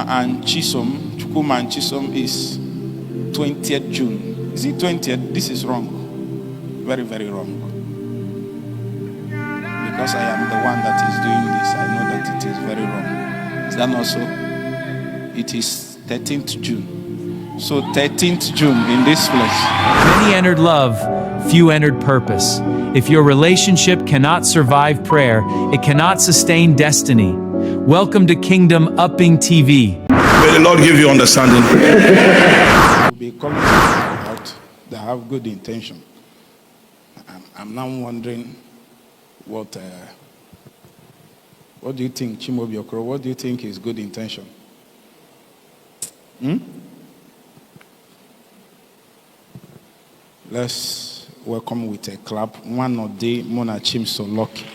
and Chisom is 20th June. Is it 20th? This is wrong. Very, very wrong. Because I am the one that is doing this, I know that it is very wrong. Is that not so? It is 13th June. So 13th June in this place. Many entered love, few entered purpose. If your relationship cannot survive prayer, it cannot sustain destiny. Welcome to Kingdom Upping TV. May the Lord give you understanding. Will be calling out that have good intention. I'm now wondering what do you think, Chimobi Okoro? What do you think is good intention? Let's welcome with a clap. One of the Mona Chim Soloki.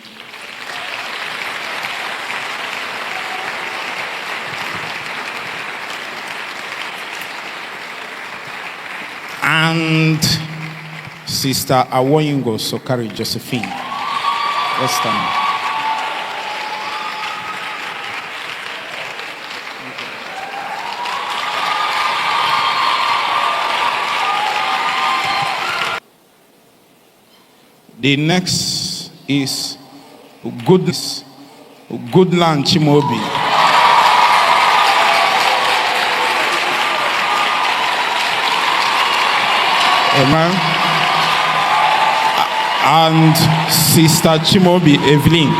And Sister Awoyingo Sokari Josephine. Let's stand. The next is Goodland Chimobi. Amen. And Sister Chimobi Evelyn.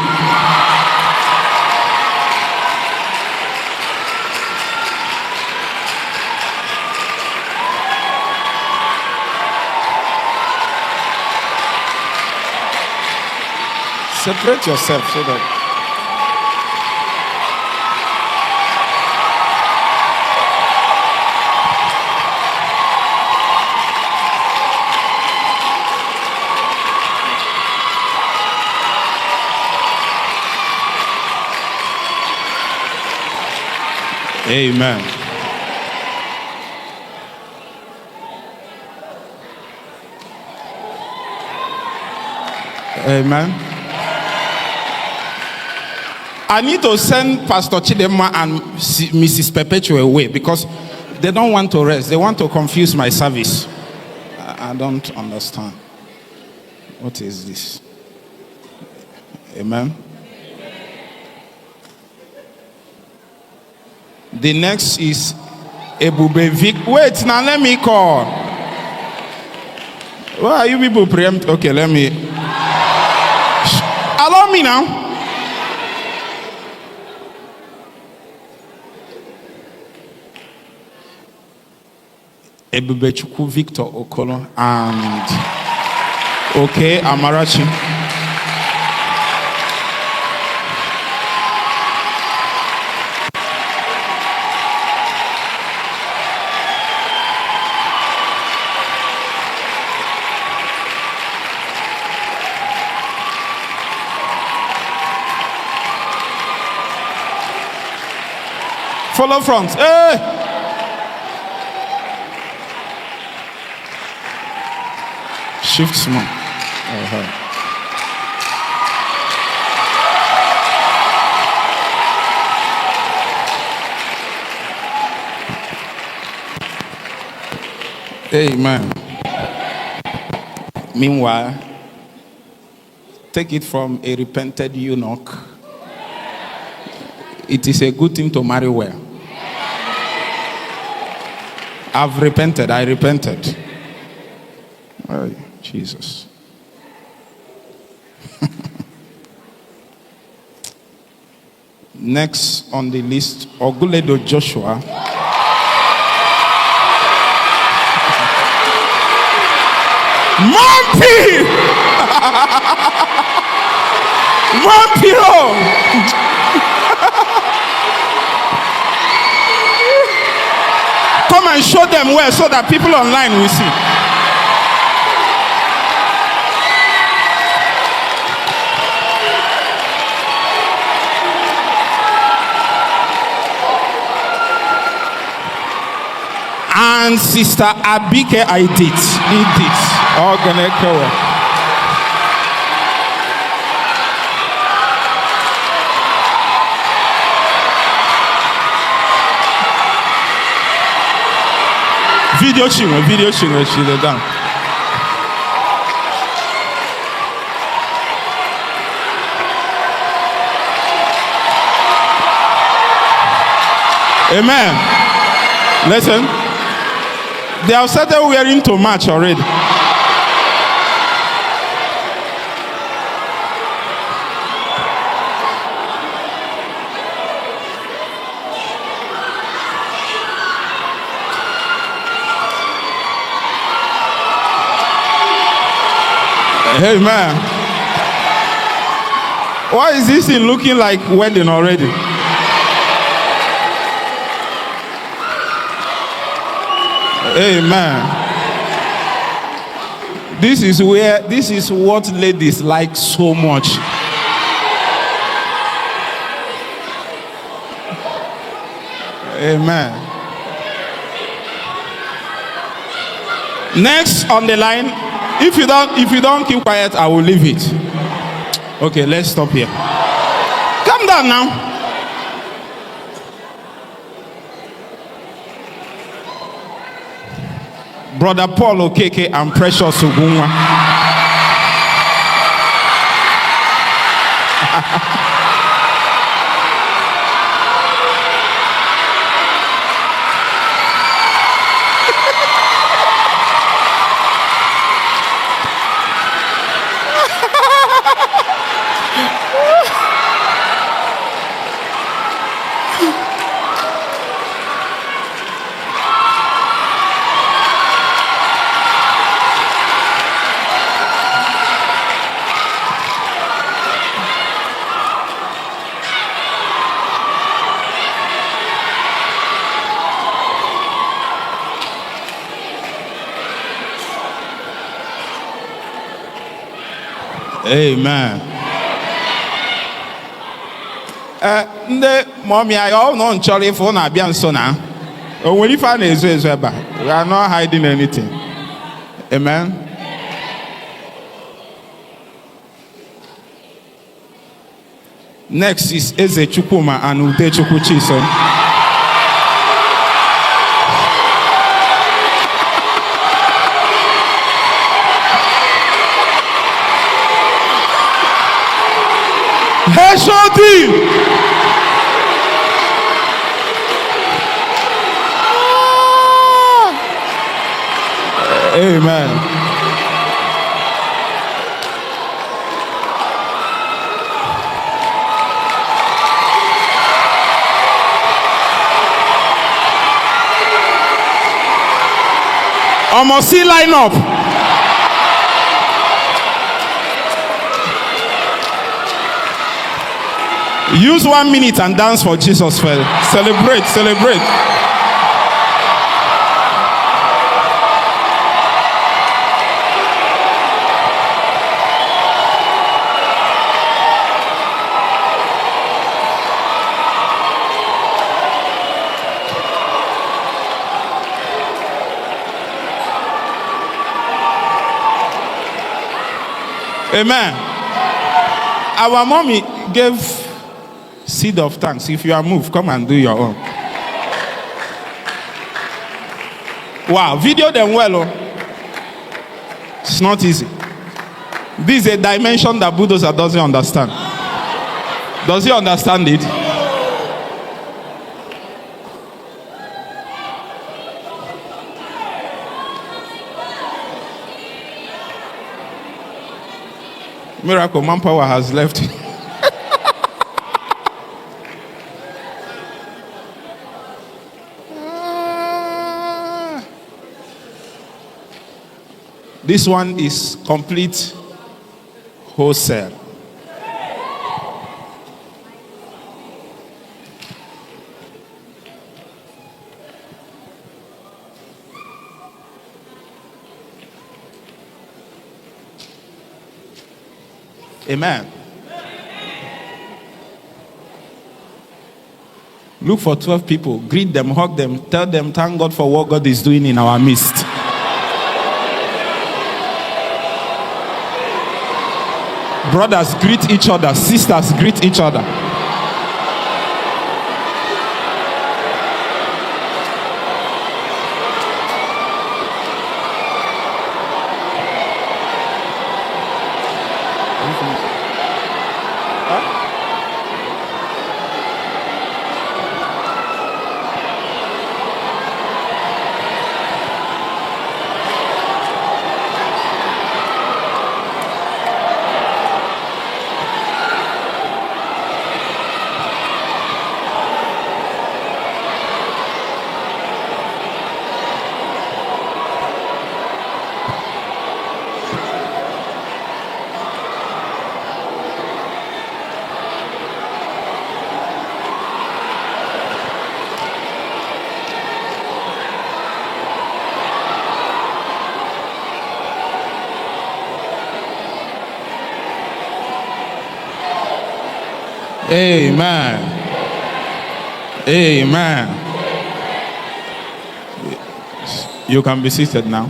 Separate yourself so that. Amen. Amen. I need to send Pastor Chidema and Mrs. Perpetua away because they don't want to rest. They want to confuse my service. I don't understand. What is this? Amen. The next is Ebube Vic. Wait, now let me call. Why are you people preempt? Okay, let me. Allow me now. Ebube Udechukwu Victor Okolo and okay Amarachi. Follow front. Hey! Shift small. Amen. Meanwhile, take it from a repented eunuch. It is a good thing to marry well. I've repented. I repented. Oh, Jesus. Next on the list, Oguledo Joshua. Mompi! Mompiro! Come and show them where so that people online will see. And Sister Abike, I did. Organic. Video chinwe, she dey down. Amen. Listen, they have started wearing to match already. Amen. Why is this thing looking like wedding already? Amen. This is what ladies like so much. Amen. Next on the line, if you don't keep quiet, I will leave it. Okay, let's stop here. Come down now. Brother Paul Okeke and Precious Ogunwa. Amen. Nde mommy, I all know nchori for na bia nso na. Onwere ife na ezo eba. We are not hiding anything. Amen. Next is Eze Chukwuma and Udechukwu Chisom. HOD. Amen. Almost see line up. Use 1 minute and dance for Jesus. Celebrate, celebrate. Amen. Our mommy gave seed of thanks. If you are moved, come and do your own. Wow, video them well. Oh. It's not easy. This is a dimension that Bulldozer doesn't understand. Does he understand it? Miracle Manpower has left. This one is complete wholesale. Amen. Look for 12 people, greet them, hug them, tell them thank God for what God is doing in our midst. Brothers, greet each other. Sisters, greet each other. Amen. Amen. You can be seated now.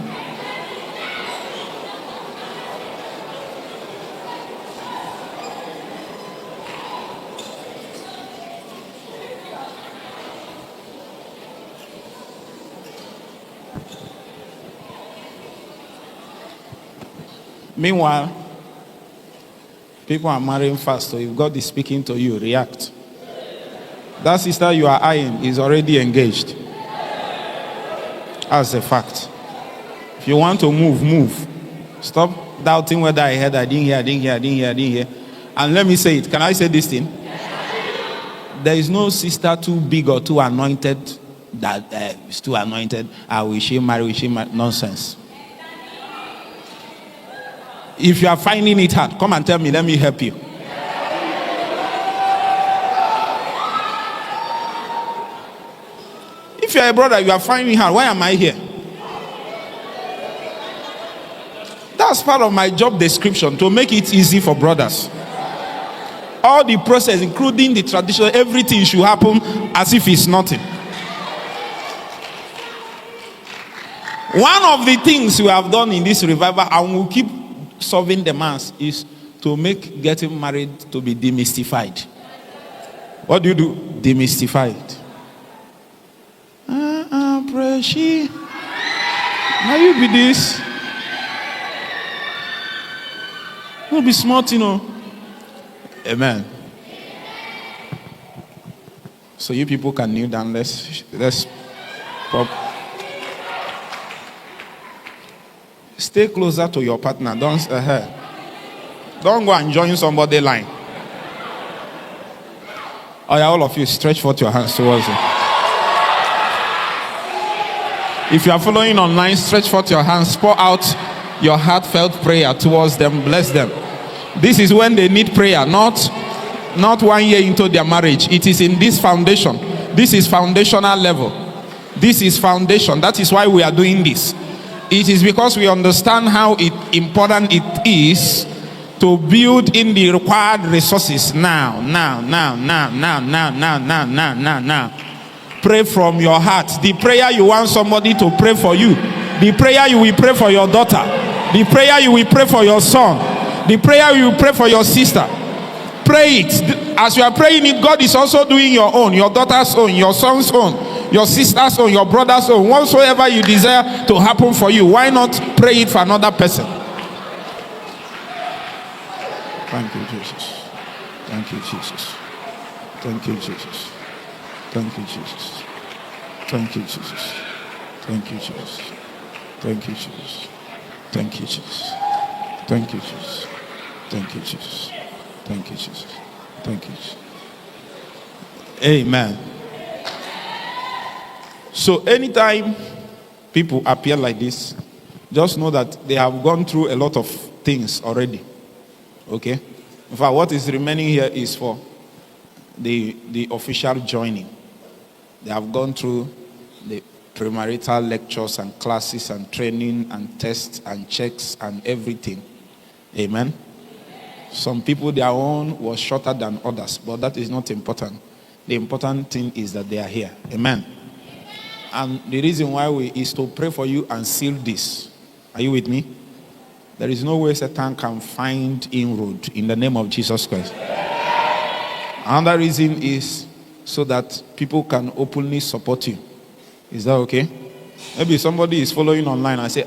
Meanwhile, people are marrying fast, so if God is speaking to you, react. That sister you are eyeing is already engaged. That's a fact. If you want to move, move. Stop doubting whether I heard, I didn't hear. And let me say it. Can I say this thing? There is no sister too big or too anointed that is too anointed. Will she marry? Nonsense. If you are finding it hard, come and tell me, let me help you. If you are a brother, you are finding it hard, why am I here? That's part of my job description, to make it easy for brothers. All the process, including the tradition, everything should happen as if it's nothing. One of the things we have done in this revival, and we'll keep solving demands, is to make getting married to be demystified. What do? Demystify it. Precious. Now you be this. You'll be smart, Amen. So you people can kneel down. Let's pop. Stay closer to your partner. Don't go and join somebody line. Oh yeah, all of you stretch forth your hands towards it. If you are following online, stretch forth your hands. Pour out your heartfelt prayer towards them. Bless them. This is when they need prayer, not 1 year into their marriage. It is in this foundation. This is foundational level. This is foundation. That is why we are doing this. It is because we understand how important it is to build in the required resources now. Pray from your heart. The prayer you want somebody to pray for you. The prayer you will pray for your daughter. The prayer you will pray for your son. The prayer you will pray for your sister. Pray it. As you are praying it, God is also doing your own, your daughter's own, your son's own, your sister's own, your brother's own. Whatsoever you desire to happen for you, why not pray it for another person? Thank you, Jesus. Thank you, Jesus. Thank you, Jesus. Thank you, Jesus. Thank you, Jesus. Thank you, Jesus. Thank you, Jesus. Thank you, Jesus. Thank you, Jesus. Thank you, Jesus. Thank you, Jesus. Thank you, Jesus. Amen. So anytime people appear like this, just know that they have gone through a lot of things already. Okay? In fact, what is remaining here is for the official joining. They have gone through the premarital lectures and classes and training and tests and checks and everything. Amen. Some people, their own was shorter than others, but that is not important. The important thing is that they are here. Amen. And the reason why is to pray for you and seal this. Are you with me? There is no way Satan can find inroad in the name of Jesus Christ. Another reason is so that people can openly support you. Is that okay? Maybe somebody is following online and say,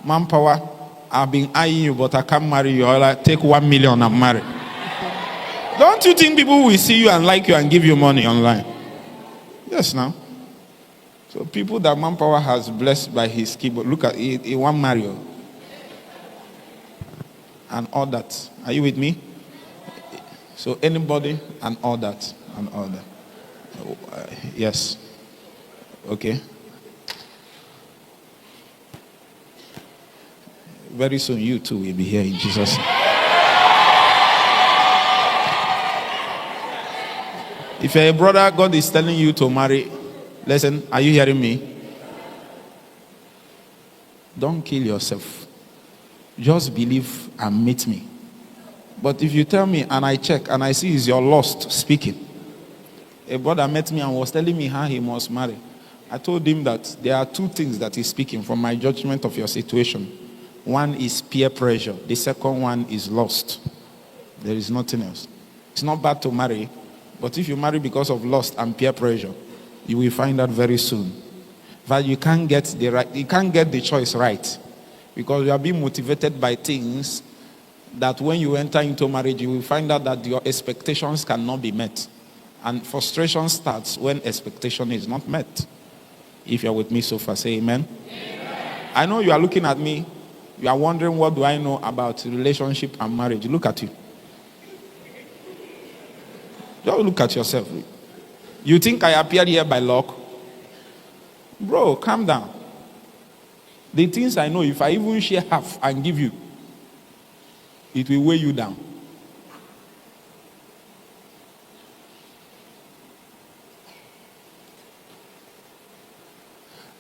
manpower, I've been eyeing you, but I can't marry you. Or like, take 1 million and marry. Don't you think people will see you and like you and give you money online? Yes, now. So people that manpower has blessed by his keyboard, look at it, he won't marry you. And all that. Are you with me? So anybody and all that. And all that. Yes. Okay. Very soon you too will be here in Jesus' name. If you're a brother, God is telling you to marry. Listen, are you hearing me? Don't kill yourself. Just believe and meet me. But if you tell me and I check and I see it's your lust speaking. A brother met me and was telling me how he must marry. I told him that there are two things that he's speaking from my judgment of your situation. One is peer pressure. The second one is lust. There is nothing else. It's not bad to marry, but if you marry because of lust and peer pressure, you will find out very soon that you can't get the choice right, because you are being motivated by things that when you enter into marriage, you will find out that your expectations cannot be met. And frustration starts when expectation is not met. If you're with me so far, say amen. Amen. I know you are looking at me. You are wondering, what do I know about relationship and marriage? Look at you. Just look at yourself. You think I appeared here by luck? Bro, calm down. The things I know, if I even share half and give you, it will weigh you down.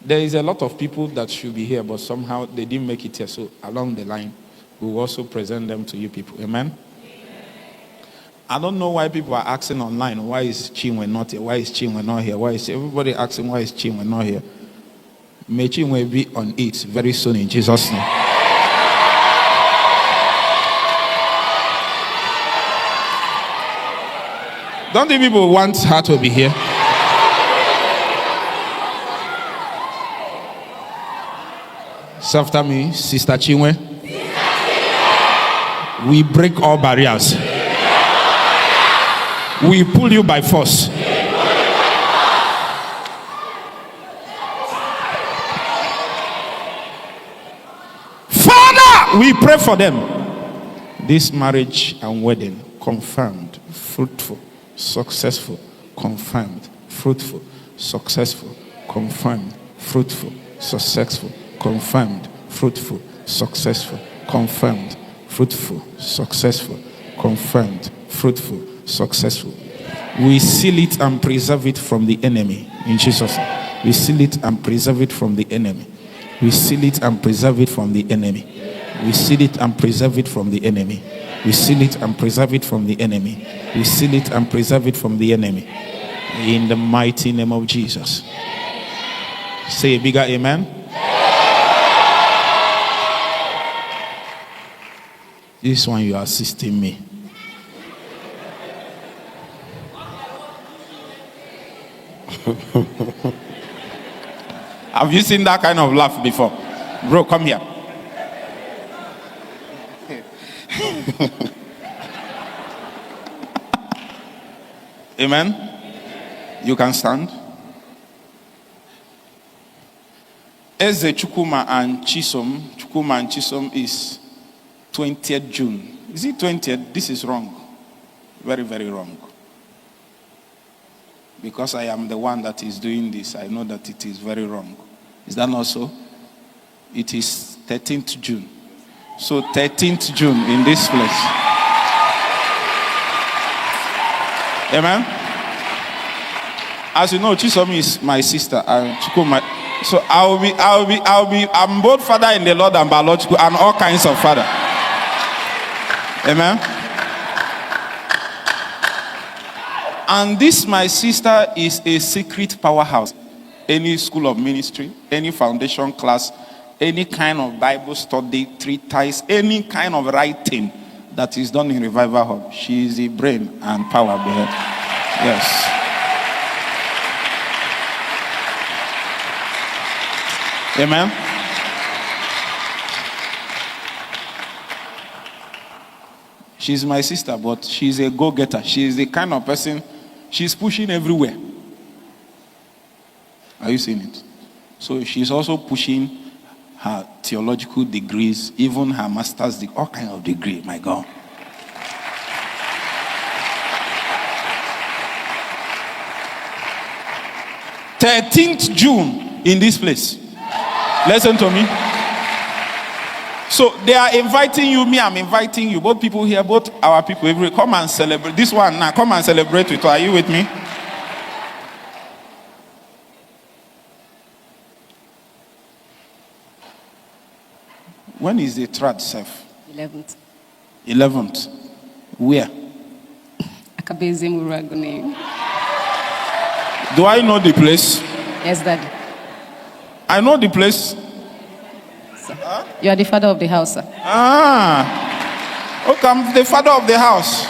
There is a lot of people that should be here, but somehow they didn't make it here. So along the line, we will also present them to you people. Amen? Amen. I don't know why people are asking online, why is Chinwe not here? Why is Chinwe not here? Why is everybody asking, why is Chinwe not here? May Chinwe be on it very soon in Jesus' name. Don't the people want her to be here? Say after me, Sister Chinwe. We break all barriers. We pull you by force. Father, we pray for them. This marriage and wedding confirmed, fruitful, successful, confirmed, fruitful, successful, confirmed, fruitful, successful, confirmed, fruitful, successful, confirmed, fruitful, successful, confirmed, fruitful, successful. We seal it and preserve it from the enemy in Jesus' name. We seal it and preserve it from the enemy. We seal it and preserve it from the enemy. We seal it and preserve it from the enemy. We seal it and preserve it from the enemy. We seal it and preserve it from the enemy. In the mighty name of Jesus. Say a bigger amen. This one you are assisting me. Have you seen that kind of laugh before? Bro, come here. Amen. You can stand. Eze Chukwuma and Chisom. Chukwuma and Chisom is 20th June. Is it 20th? This is wrong. Very, very wrong. Because I am the one that is doing this, I know that it is very wrong. Is that not so? It is 13th June. So 13th June in this place. Amen. As you know, Chisom is my sister and Chukwu so I'm both father in the Lord and biological and all kinds of father. Amen. And this, my sister, is a secret powerhouse. Any school of ministry, any foundation class, any kind of Bible study, treatise, any kind of writing that is done in Revival Hub, she is the brain and power behind. Yes. Amen. She's my sister, but she's a go-getter. She is the kind of person, she's pushing everywhere. Are you seeing it? So she's also pushing her theological degrees, even her master's degree, all kind of degree, my God. June in this place. Listen to me. So they are inviting you, me, I'm inviting you. Both people here, both our people, everywhere. Come and celebrate. This one now, come and celebrate with her. Are you with me? When is the third self? 11th. 11th. Where? Akabeze Muragune. Do I know the place? Yes, Daddy. I know the place. You are the father of the house, sir. Okay, I'm the father of the house.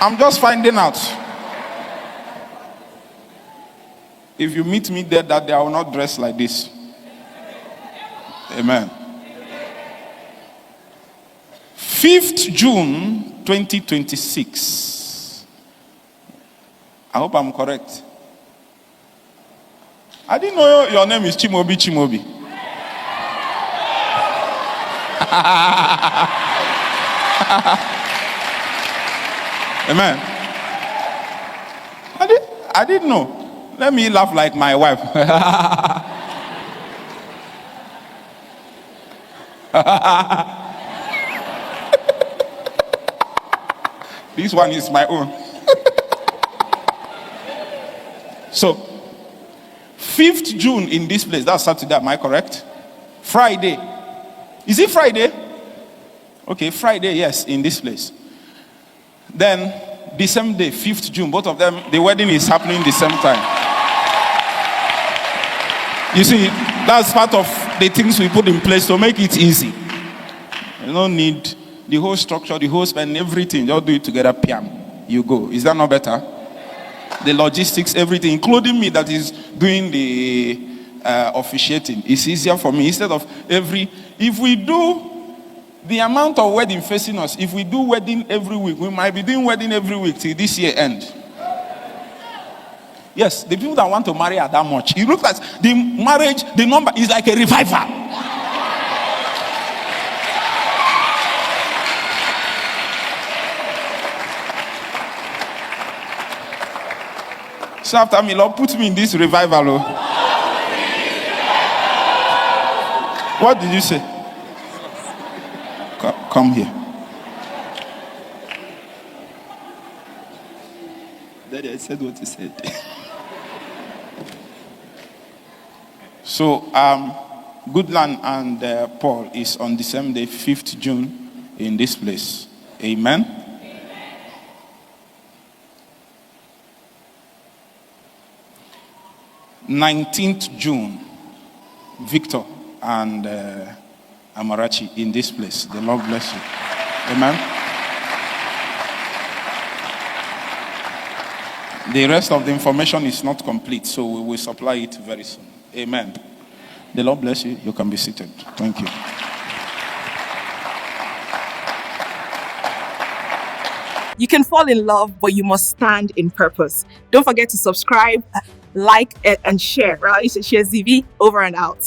I'm just finding out. If you meet me there that day, I will not dress like this. Amen. 5th June 2026. I hope I'm correct. I didn't know your name is Chimobi Chimobi. Amen. I didn't know. Let me laugh like my wife. This one is my own. So, 5th June in this place. That's Saturday, am I correct? Friday. Is it Friday? Okay, Friday, yes, in this place. Then, the same day, 5th June, both of them, the wedding is happening the same time. You see, that's part of the things we put in place to make it easy. You don't need the whole structure, the whole spend, everything. Just do it together, piam. You go. Is that not better? The logistics, everything, including me that is doing the officiating. It's easier for me. Instead of if we do the amount of wedding facing us, if we do wedding every week, we might be doing wedding every week till this year end. Yes, the people that want to marry are that much. It looks like the marriage, the number is like a revival. So after me, Lord, put me in this revival. Oh. What did you say? Come here. Daddy, I said what you said. So, Goodland and Paul is on the same day, 5th June, in this place. Amen. 19th June, Victor and Amarachi in this place. The Lord bless you. Amen. The rest of the information is not complete, so we will supply it very soon. Amen. The Lord bless you. You can be seated. Thank you. You can fall in love, but you must stand in purpose. Don't forget to subscribe, like, and share. Right? Share ZV over and out.